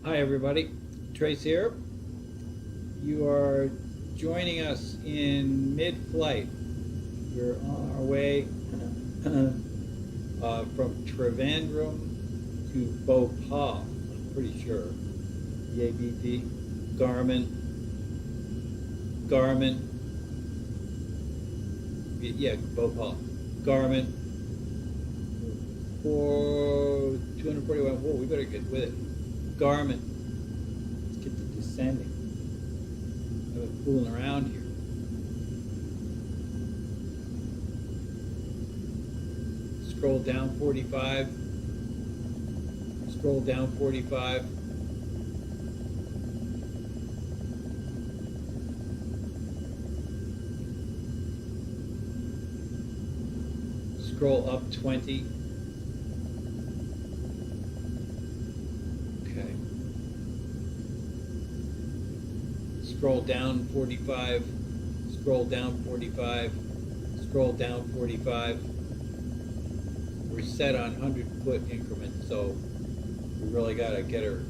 Hi everybody, Trace here. You are joining us in mid-flight. We're on our way from Trivandrum to Bhopal, I'm pretty sure. VOBP, Garmin, yeah, Bhopal, Garmin, for 241, whoa, we better get with it. Garmin, let's get to descending. I've been fooling around here. Scroll down 45. Scroll down 45. Scroll up 20. Okay. Scroll down 45. Scroll down 45. Scroll down 45. We're set on 100-foot increments, so we really got to get her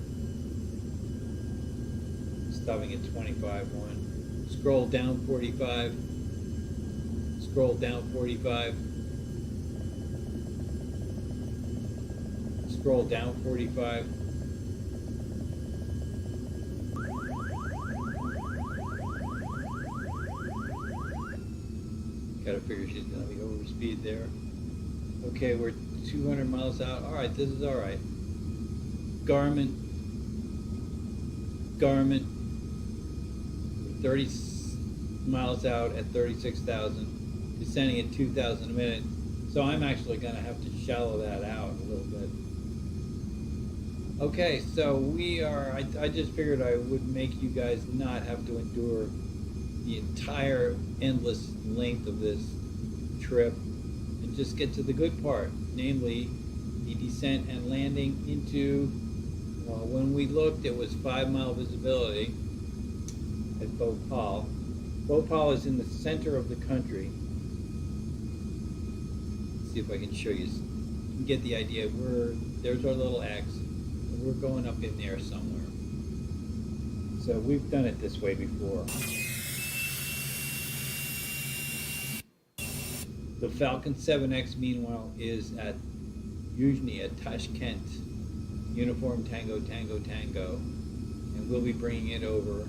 stopping at 25.1. Scroll down 45. Scroll down 45. Scroll down 45. Gotta figure she's gonna be over speed there. Okay, we're 200 miles out. All right, this is all right. Garmin, we're 30 miles out at 36,000, descending at 2,000 a minute. So I'm actually gonna have to shallow that out a little bit. Okay, so we are, I just figured I would make you guys not have to endure the entire endless length of this trip and just get to the good part, namely the descent and landing into, when we looked, it was 5-mile visibility at Bhopal. Bhopal is in the center of the country. Let's see if I can show you. You can get the idea. There's our little X. We're going up in there somewhere. So we've done it this way before. The Falcon 7X, meanwhile, is at usually at Tashkent, Uniform Tango Tango Tango, and we'll be bringing it over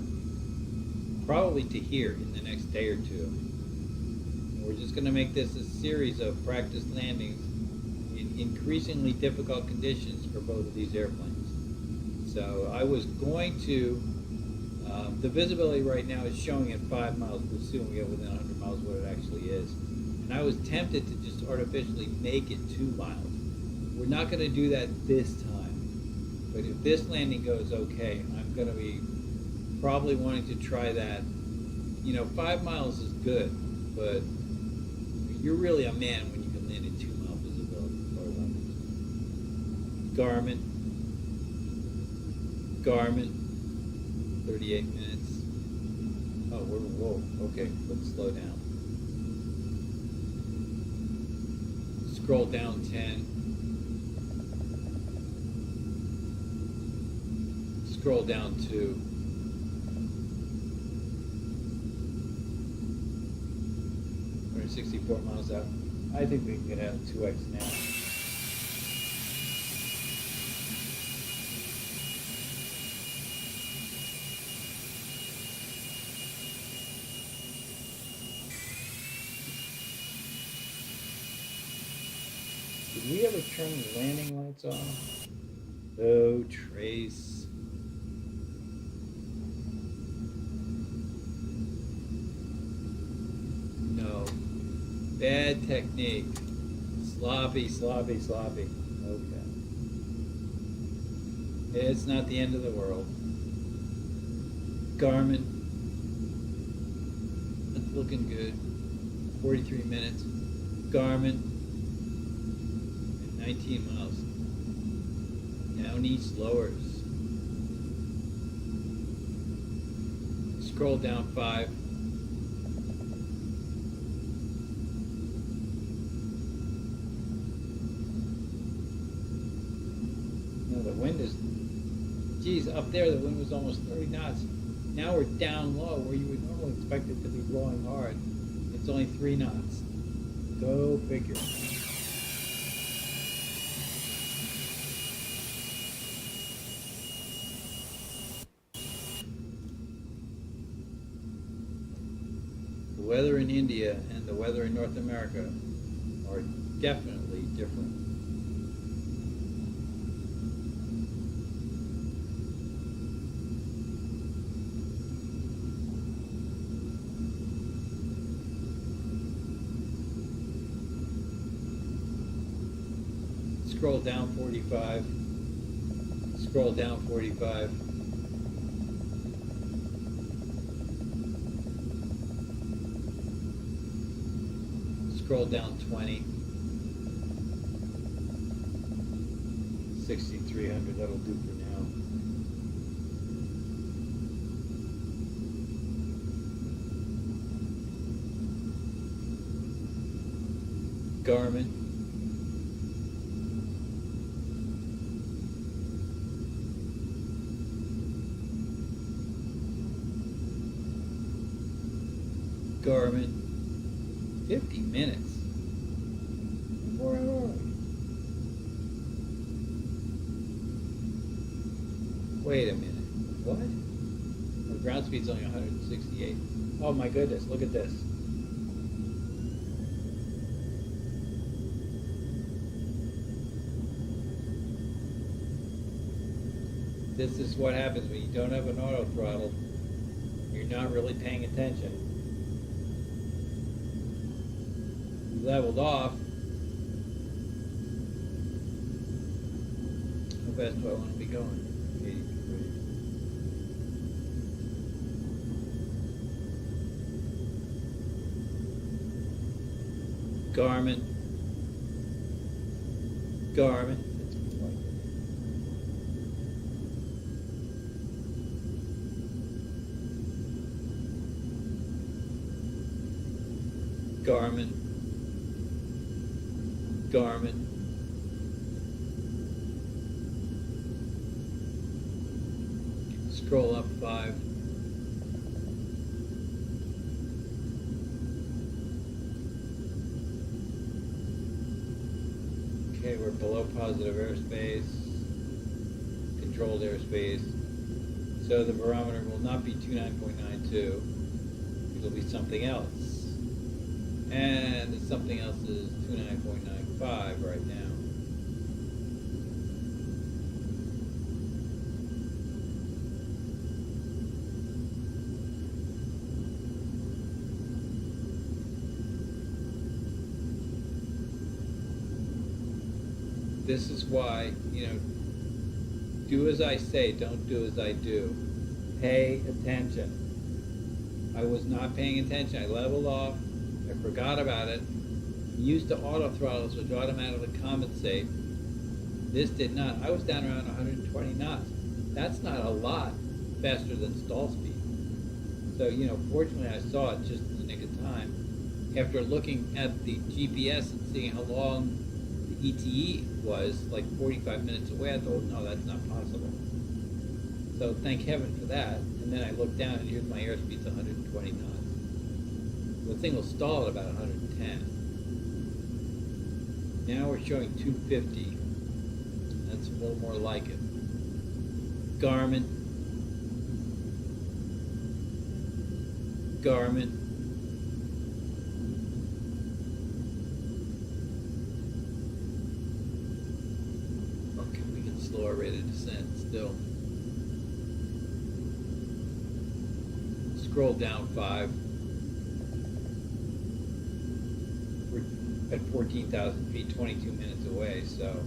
probably to here in the next day or two. And we're just going to make this a series of practice landings in increasingly difficult conditions for both of these airplanes. So I was going to, the visibility right now is showing at 5 miles. We'll soon get within 100 miles what it actually is. And I was tempted to just artificially make it 2 miles. We're not going to do that this time. But if this landing goes okay, I'm going to be probably wanting to try that. 5 miles is good, but you're really a man when you can land at 2 mile visibility. Garmin, 38 minutes. Oh, whoa, okay, let's slow down. Scroll down 10. Scroll down 2. We're at 64 miles out. I think we can get out 2x now. Did we ever turn the landing lights off? Oh, Trace. No. Bad technique. Sloppy. Okay. It's not the end of the world. Garmin. It's looking good. 43 minutes. Garmin. 19 miles. Down east lowers. Scroll down 5. No, the wind is geez, up there the wind was almost 30 knots. Now we're down low where you would normally expect it to be blowing hard. It's only 3 knots. Go figure. The weather in India and the weather in North America are definitely different. Scroll down 45. Scroll down 45. Scroll down 20. 6,300, that'll do for now. Garmin. Garmin. 50 minutes. 4 hours. Wait a minute. What? The ground speed's only 168. Oh my goodness, look at this. This is what happens when you don't have an auto throttle. You're not really paying attention. You leveled off. How fast do I want to be going? 83. Garmin. Garmin. Garmin. Garmin. Scroll up 5. Okay, we're below positive airspace, controlled airspace. So the barometer will not be 29.92. It'll be something else. And something else is 29.95 right now. This is why, do as I say, don't do as I do. Pay attention. I was not paying attention. I leveled off. I forgot about it. Used the auto throttles, which automatically compensate. This did not. I was down around 120 knots. That's not a lot faster than stall speed. So, fortunately I saw it just in the nick of time. After looking at the GPS and seeing how long the ETE was, like 45 minutes away, I thought, no, that's not possible. So thank heaven for that. And then I looked down and here's my airspeed's 120 knots. The thing will stall at about 110. Now we're showing 250. That's a little more like it. Garmin. Garmin. Okay, we can slow our rate of descent still. Scroll down 5. We're at 14,000 feet, 22 minutes away, so.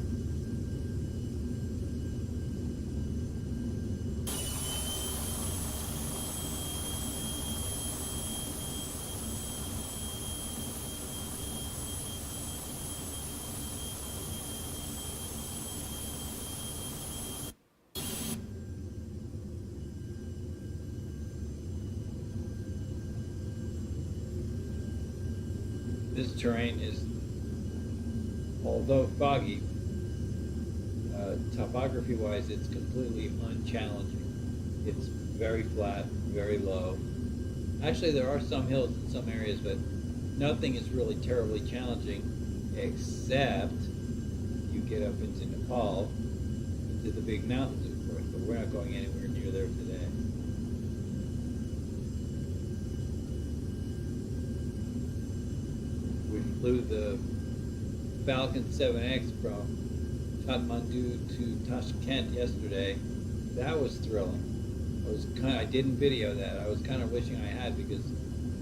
This terrain is, although foggy, topography-wise, it's completely unchallenging. It's very flat, very low. Actually, there are some hills in some areas, but nothing is really terribly challenging, except you get up into Nepal, into the big mountains, of course, but we're not going anywhere near there today. We flew the Falcon 7X from Kathmandu to Tashkent yesterday. That was thrilling. I didn't video that. I was kind of wishing I had, because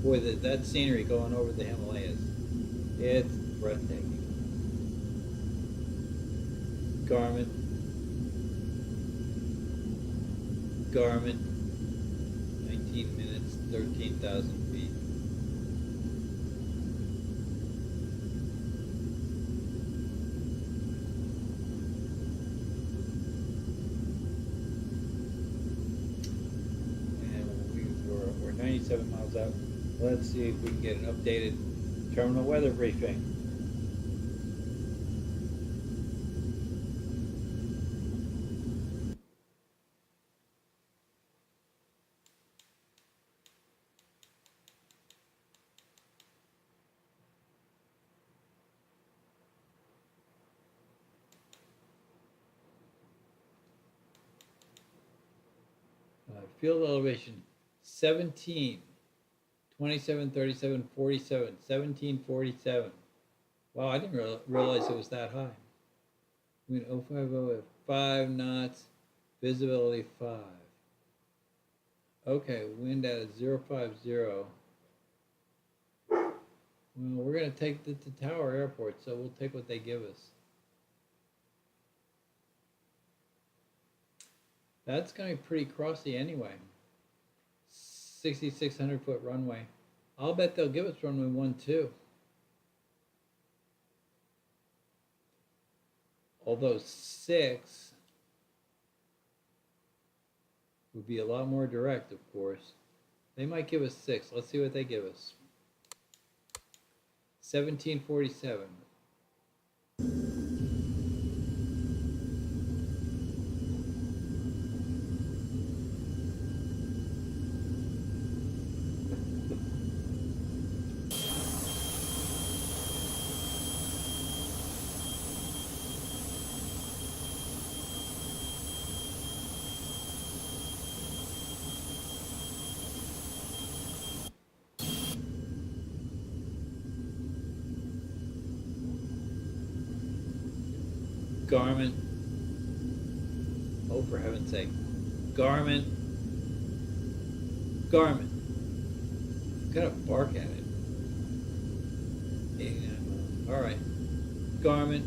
boy, that scenery going over the Himalayas, it's breathtaking. Garmin, 19 minutes, 13,000 feet. We're 97 miles out. Let's see if we can get an updated terminal weather briefing. Field elevation 17, 27, 37, 47, 1747. Wow, I didn't realize it was that high. Wind 050 at 5 knots, visibility 5. Okay, wind at 050. Well, we're going to take it to Tower Airport, so we'll take what they give us. That's going to be pretty crossy anyway. 6,600 foot runway. I'll bet they'll give us runway 12. Although 6 would be a lot more direct, of course. They might give us 6. Let's see what they give us. 1747. Garmin. Oh, for heaven's sake. Garmin. Garmin. I'm gonna bark at it. 89 miles. All right. Garmin.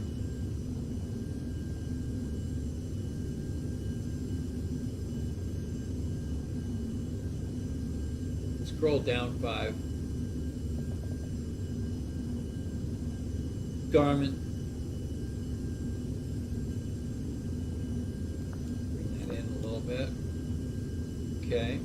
Scroll down 5. Garmin. Bit. Okay.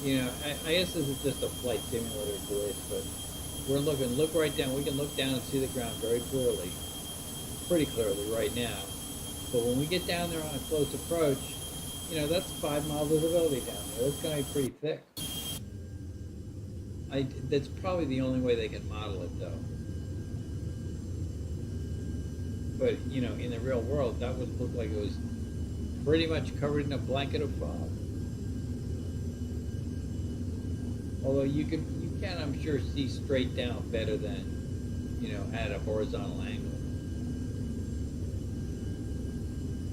You know, I guess this is just a flight simulator glitch, but we're looking, look right down. We can look down and see the ground very clearly, pretty clearly right now. But when we get down there on a close approach, you know, that's 5 mile visibility down there. That's going to be pretty thick. That's probably the only way they can model it, though. But, you know, in the real world, that would look like it was pretty much covered in a blanket of fog. Although you can, I'm sure, see straight down better than, you know, at a horizontal angle.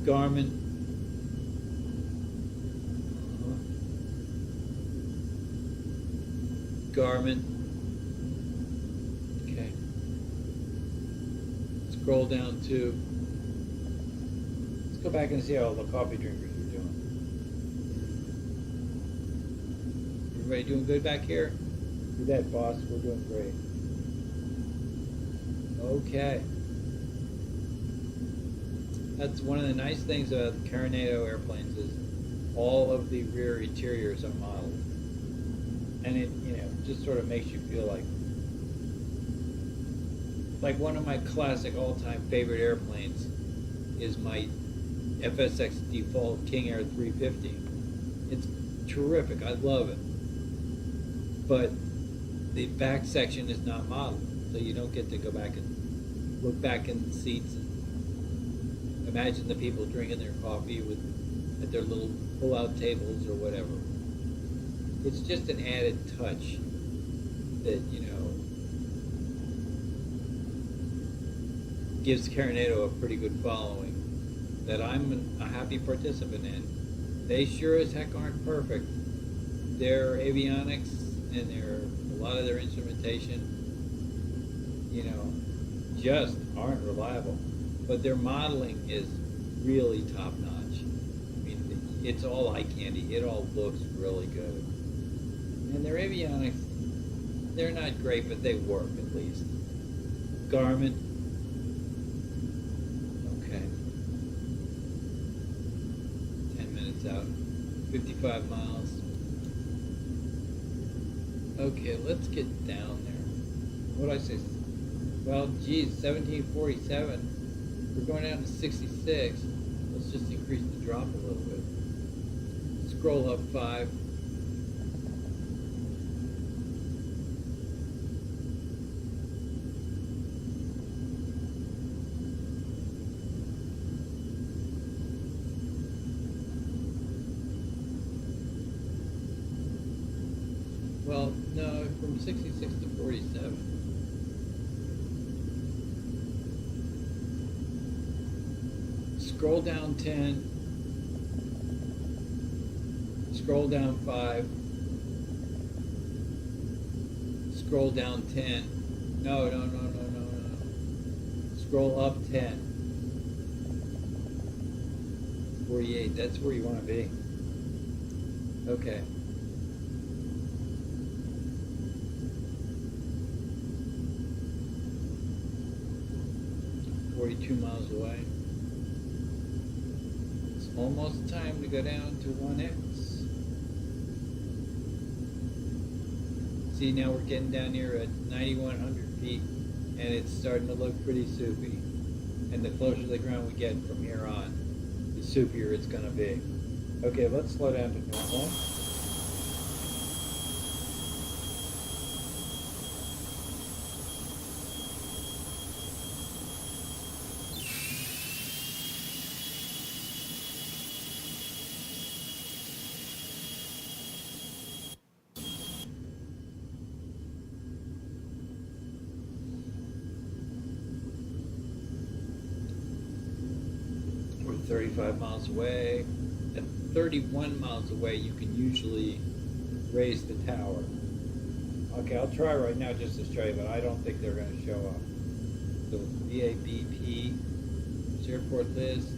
Garmin. Garmin. Okay. Scroll down to, let's go back and see how all the coffee drinkers are doing. Everybody doing good back here? Do that, boss. We're doing great. Okay. That's one of the nice things about Carinado airplanes is all of the rear interiors are modeled. And it, just sort of makes you feel like one of my classic all-time favorite airplanes is my FSX default King Air 350. It's terrific. I love it. But the back section is not modeled, so you don't get to go back and look back in the seats and imagine the people drinking their coffee at their little pull-out tables or whatever. It's just an added touch that, gives Carinado a pretty good following that I'm a happy participant in. They sure as heck aren't perfect. Their avionics and a lot of their instrumentation, just aren't reliable. But their modeling is really top notch. I mean, it's all eye candy. It all looks really good. And their avionics, they're not great, but they work at least. Garmin. Okay. 10 minutes out. 55 miles. Okay, let's get down there. What did I say? Well, geez, 1747. We're going down to 66. Let's just increase the drop a little bit. Scroll up 5. Well, no, from 66 to 47. Scroll down 10. Scroll down 5. Scroll down 10. No. Scroll up 10. 48. That's where you want to be. Okay. 42 miles away. It's almost time to go down to 1X. See, now we're getting down here at 9,100 feet, and it's starting to look pretty soupy. And the closer to the ground we get from here on, the soupier it's going to be. Okay, let's slow down to normal. We're 35 miles away. At 31 miles away, you can usually raise the tower. Okay, I'll try right now just to show you, but I don't think they're going to show up. So VOBP, airport list.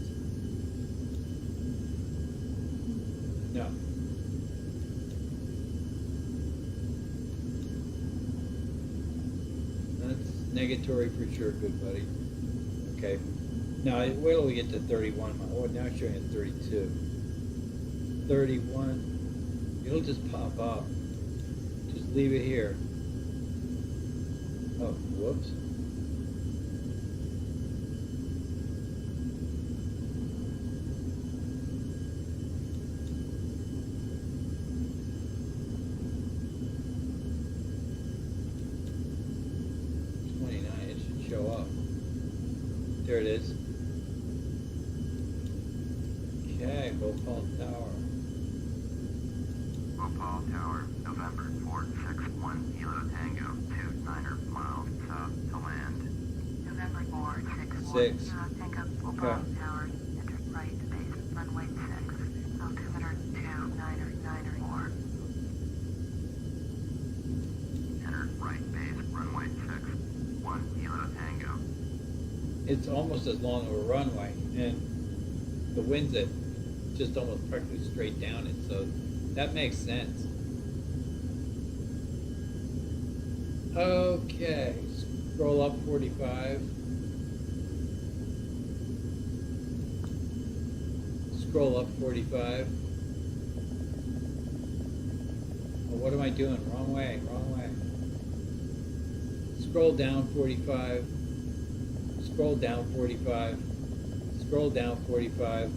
No. That's negatory for sure, good buddy. Okay. Now, wait till we get to 31 miles. Oh, now it's showing at 32. 31. It'll just pop up. Just leave it here. Oh, whoops. It should show up. There it is. Okay, Bhopal Tower. Bhopal Tower, November 461 Kilo Tango, 29 miles south to land. November 461 6. Kilo Tango, Bhopal Tower, enter right base, runway 6, altimeter 2994. Enter right base, runway 6, 1 Kilo Tango. It's almost as long of a runway, and the wind's at just almost practically straight down it, so that makes sense. Okay, scroll up 45. Scroll up 45. Oh, what am I doing? Wrong way, wrong way. Scroll down 45. Scroll down 45. Scroll down 45.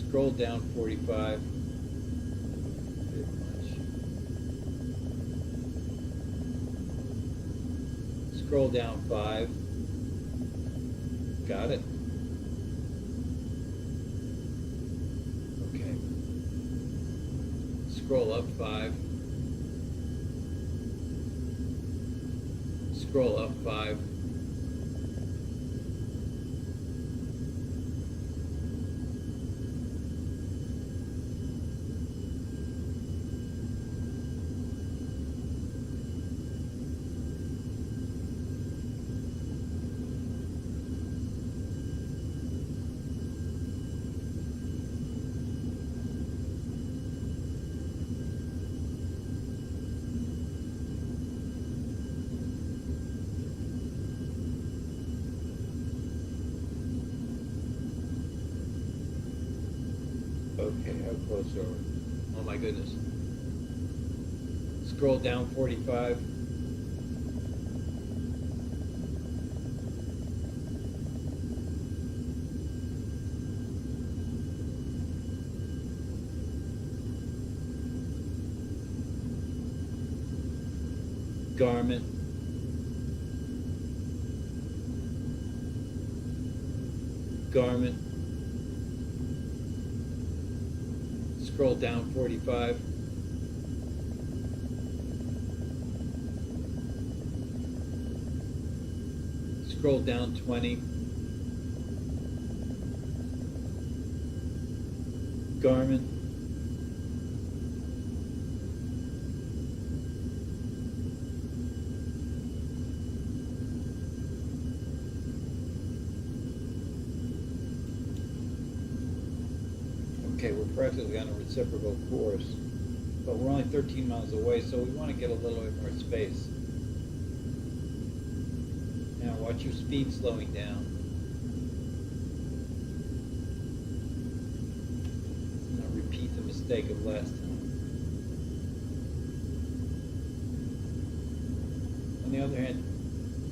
Scroll down 45. Bit much. Scroll down 5. Got it. Okay. Scroll up 5. Scroll up 5. Okay, how close are we? Oh my goodness. Scroll down 45. Garment. Garment. Scroll down 45. Scroll down 20. Garment. Okay, we're practically on a reciprocal course, but we're only 13 miles away, so we want to get a little bit more space. Now watch your speed slowing down. Not repeat the mistake of last time. On the other hand,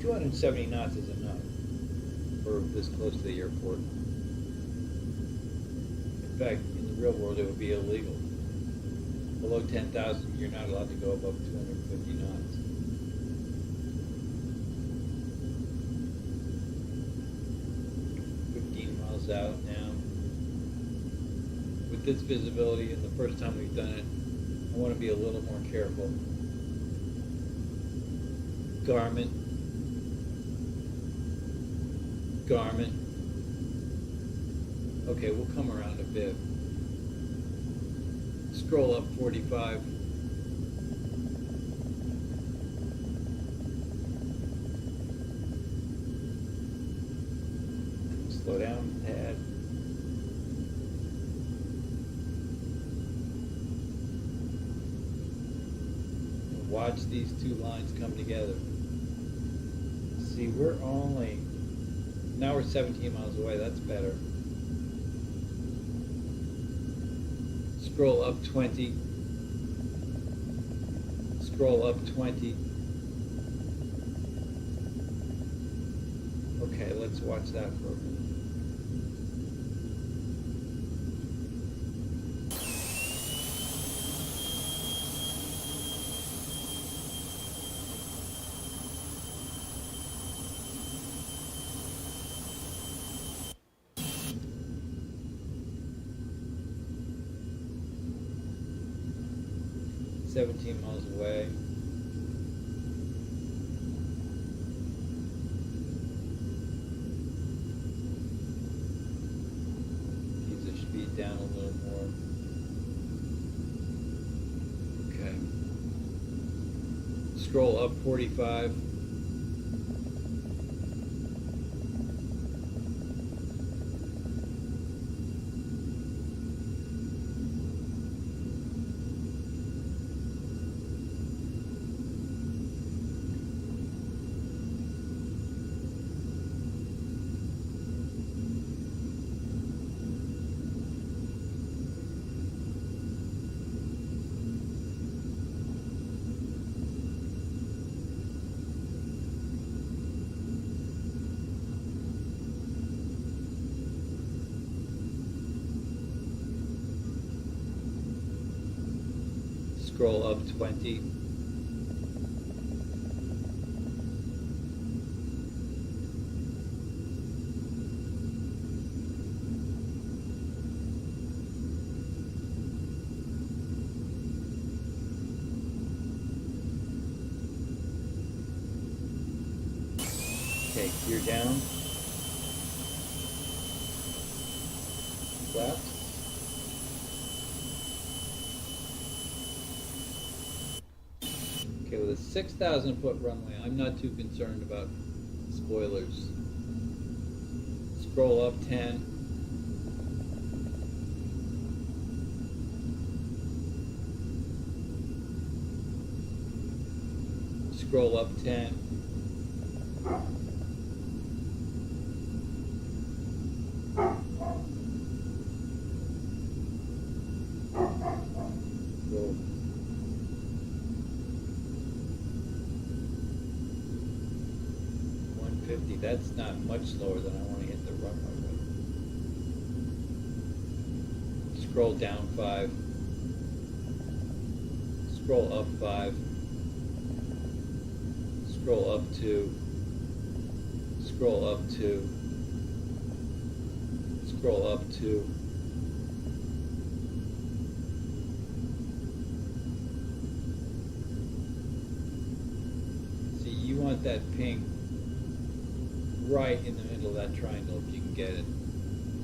270 knots is enough for this close to the airport. In fact, in the real world, it would be illegal. Below 10,000, you're not allowed to go above 250 knots. Out now. With this visibility and the first time we've done it, I want to be a little more careful. Garment. Garment. Okay, we'll come around a bit. Scroll up 45. Slow down a tad. Watch these two lines come together. See, now we're 17 miles away, that's better. Scroll up 20. Scroll up 20. Okay, let's watch that for a minute. $17 miles away. Ease the speed down a little more. Okay. Scroll up 45. Scroll up 20. Okay, gear down. Left. Okay, with a 6,000 foot runway, I'm not too concerned about spoilers. Scroll up 10. Scroll up 10. Go. 150. That's not much slower than I want to hit the runway with. Scroll down 5. Scroll up 5. Scroll up 2. Scroll up 2. Scroll up 2. See, you want that pink right in the middle of that triangle if you can get it.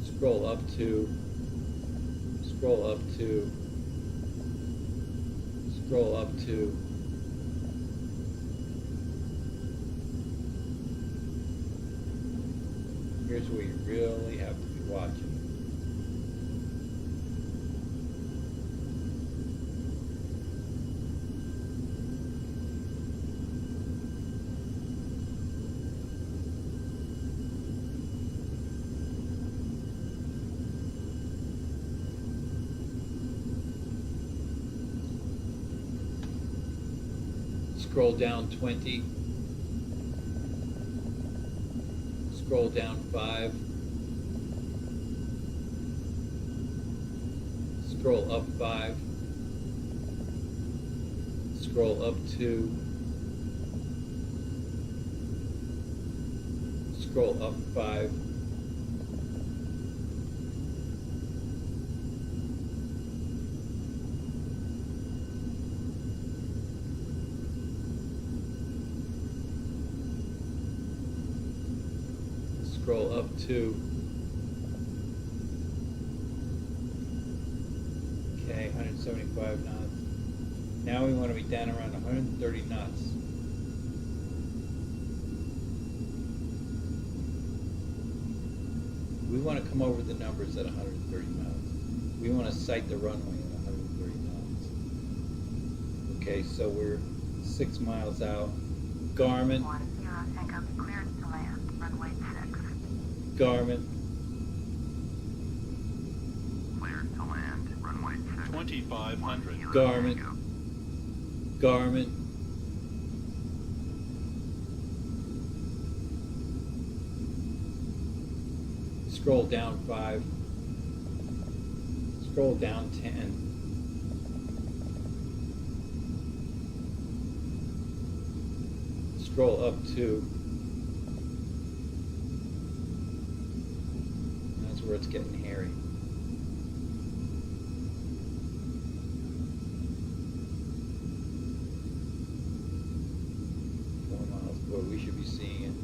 Scroll up 2. Scroll up 2. Scroll up 2. Here's where you really have to be watching. Scroll down 20. Scroll down 5. Scroll up 5. Scroll up 2. Scroll up 5. Scroll up 2. Okay, 175 knots. Now we want to be down around 130 knots. We want to come over the numbers at 130 knots. We want to sight the runway at 130 knots. Okay, so we're 6 miles out. Garmin. 10 Tango cleared to land, runway 6. Garmin. Cleared to land, runway 6. 2,500. Garmin. Garmin. Scroll down 5. Scroll down 10. Scroll up 2. That's where it's getting hairy. Boy, we should be seeing it.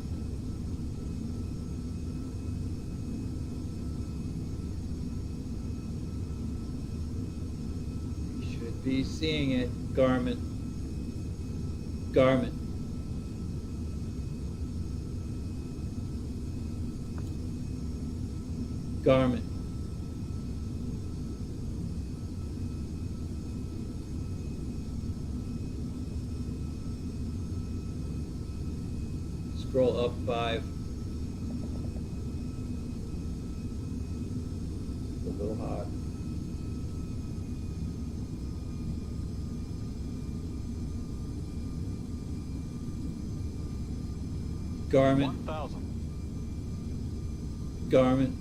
We should be seeing it. Garmin. Garmin. Garmin. Scroll up 5. It's a little hot. Garmin. 1,000. Garmin.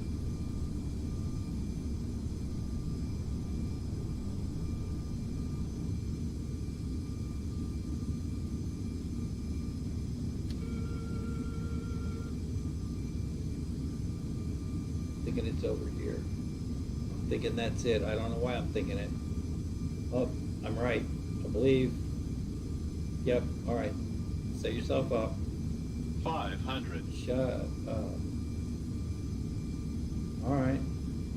thinking it's over here. I'm thinking that's it. I don't know why I'm thinking it. Oh, I'm right. I believe. Yep, alright. Set yourself up. 500. Shut up. Alright.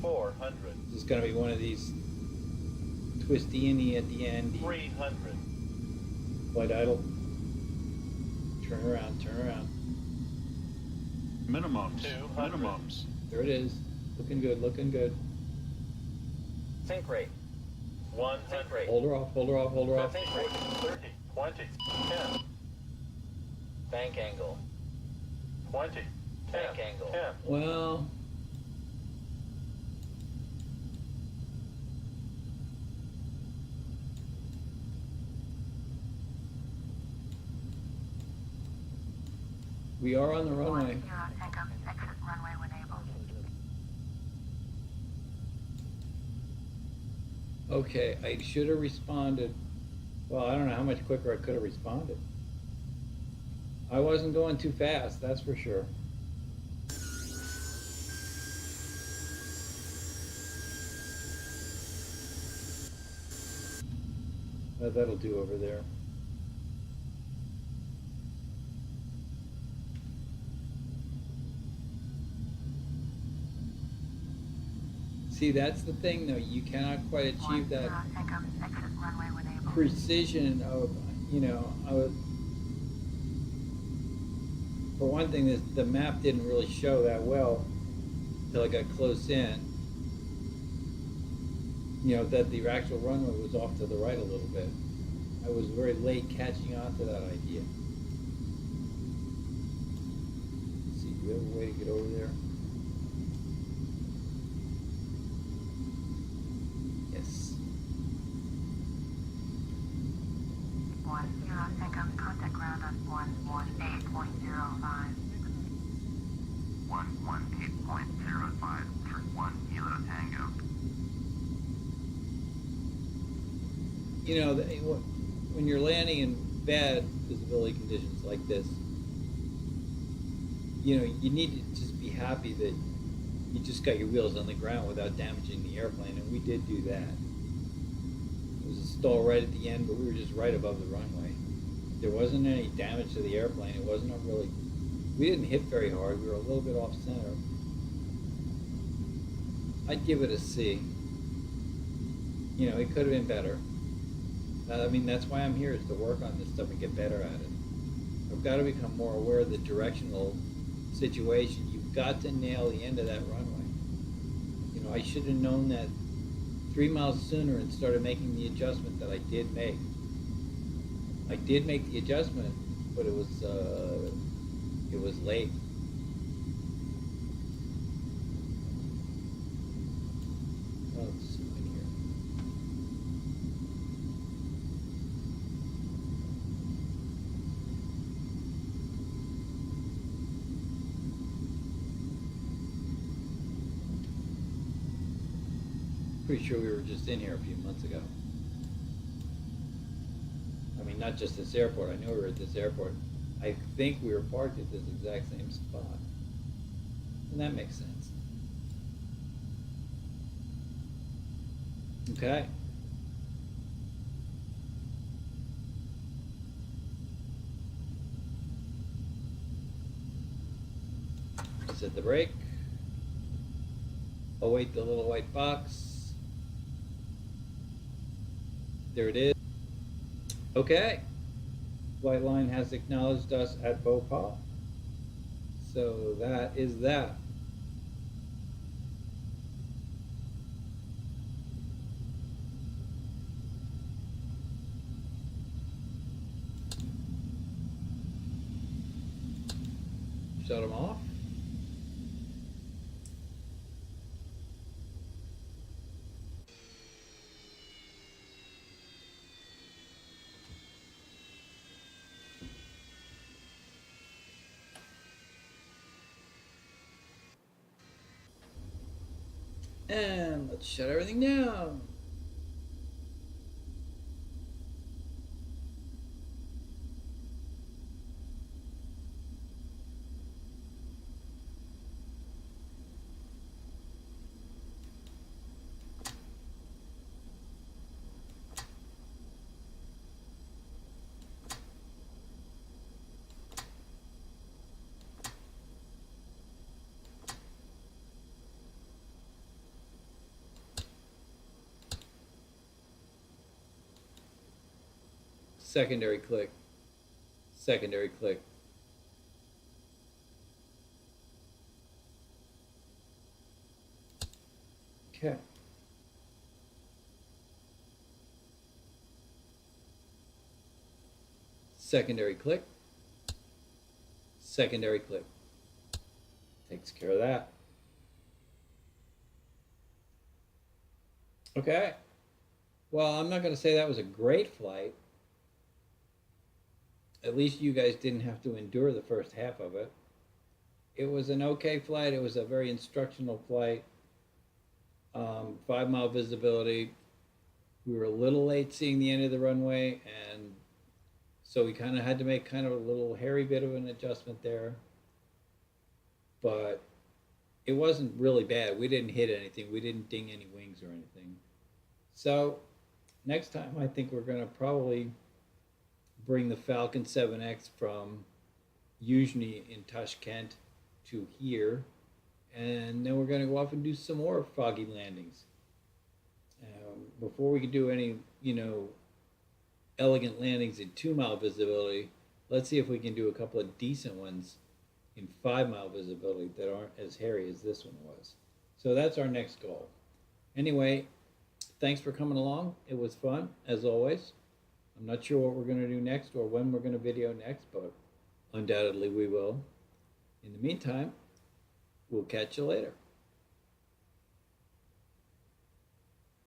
400. This is gonna be one of these twisty-inny at the end. 300. Flight idle. Turn around, turn around. Minimums. 200. Minimums. There it is. Looking good, looking good. Sink rate. 100. Sink rate. Hold her off, hold her off, hold her off. Sink rate. 30. 20. 10. Bank angle. 20. 10. Bank angle. 10. Well, we are on the runway. Exit runway when able. Okay, I should have responded. Well, I don't know how much quicker I could have responded. I wasn't going too fast, that's for sure. That'll do over there. See, that's the thing though, you cannot quite achieve that precision of, you know, for one thing, the map didn't really show that well until I got close in. You know, that the actual runway was off to the right a little bit. I was very late catching on to that idea. Let's see, do we have a way to get over there? Yes. 10 seconds, contact ground on 118.05. 118.05 for 1 Kilo Tango. You know, when you're landing in bad visibility conditions like this, you know, you need to just be happy that you just got your wheels on the ground without damaging the airplane, and we did do that. It was a stall right at the end, but we were just right above the runway. There wasn't any damage to the airplane. It wasn't a really, we didn't hit very hard. We were a little bit off center. I'd give it a C. You know, it could have been better. I mean, that's why I'm here, is to work on this stuff and get better at it. I've got to become more aware of the directional situation. You've got to nail the end of that runway. You know, I should have known that 3 miles sooner and started making the adjustment that I did make. I did make the adjustment, but it was late. Oh, let's zoom in here. Pretty sure we were just in here a few months ago. I mean, not just this airport. I know we were at this airport. I think we were parked at this exact same spot. And that makes sense. Okay. Set the brake. Await the little white box. There it is. Okay. Flight line has acknowledged us at Bhopal. So that is that. Shut them off. And let's shut everything down. secondary click, secondary click. Okay. Secondary click, secondary click. Takes care of that. Okay. Well, I'm not going to say that was a great flight. At least you guys didn't have to endure the first half of it. It was an okay flight. It was a very instructional flight. 5-mile visibility. We were a little late seeing the end of the runway, and so we kind of had to make kind of a little hairy bit of an adjustment there. But it wasn't really bad. We didn't hit anything. We didn't ding any wings or anything. So next time I think we're going to probably bring the Falcon 7X from Yuzhny in Tashkent to here, and then we're going to go off and do some more foggy landings. Before we can do any, elegant landings in 2-mile visibility, let's see if we can do a couple of decent ones in 5-mile visibility that aren't as hairy as this one was. So that's our next goal. Anyway, thanks for coming along. It was fun, as always. I'm not sure what we're going to do next or when we're going to video next, but undoubtedly we will. In the meantime, we'll catch you later.